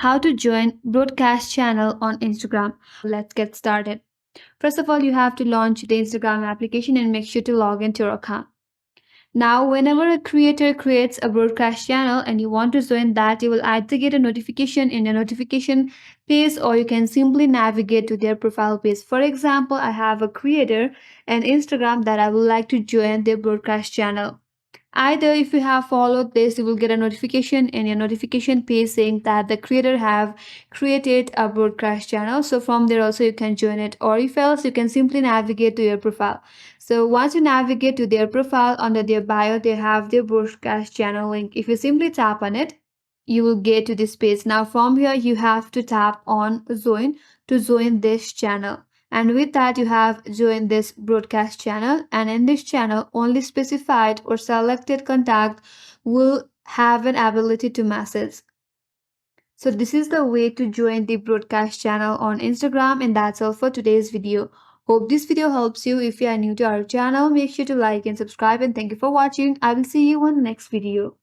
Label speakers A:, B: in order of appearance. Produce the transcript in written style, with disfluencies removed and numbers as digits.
A: How to join broadcast channel on Instagram. Let's get started. First of all, you have to launch the Instagram application and make sure to log into your account. Now, whenever a creator creates a broadcast channel and you want to join that, you will either get a notification in your notification page or you can simply navigate to their profile page. For example, I have a creator and Instagram that I would like to join their broadcast channel. Either if you have followed this, you will get a notification in your notification page saying that the creator have created a broadcast channel. So from there also you can join it, or if else you can simply navigate to your profile. So once you navigate to their profile, under their bio they have their broadcast channel link. If you simply tap on it, you will get to this page. Now from here you have to tap on join to join this channel, and with that you have joined this broadcast channel, and in this channel only specified or selected contact will have an ability to message. So this is the way to join the broadcast channel on Instagram, and that's all for today's video. Hope this video helps you. If you are new to our channel, make sure to like and subscribe, and thank you for watching. I will see you on the next video.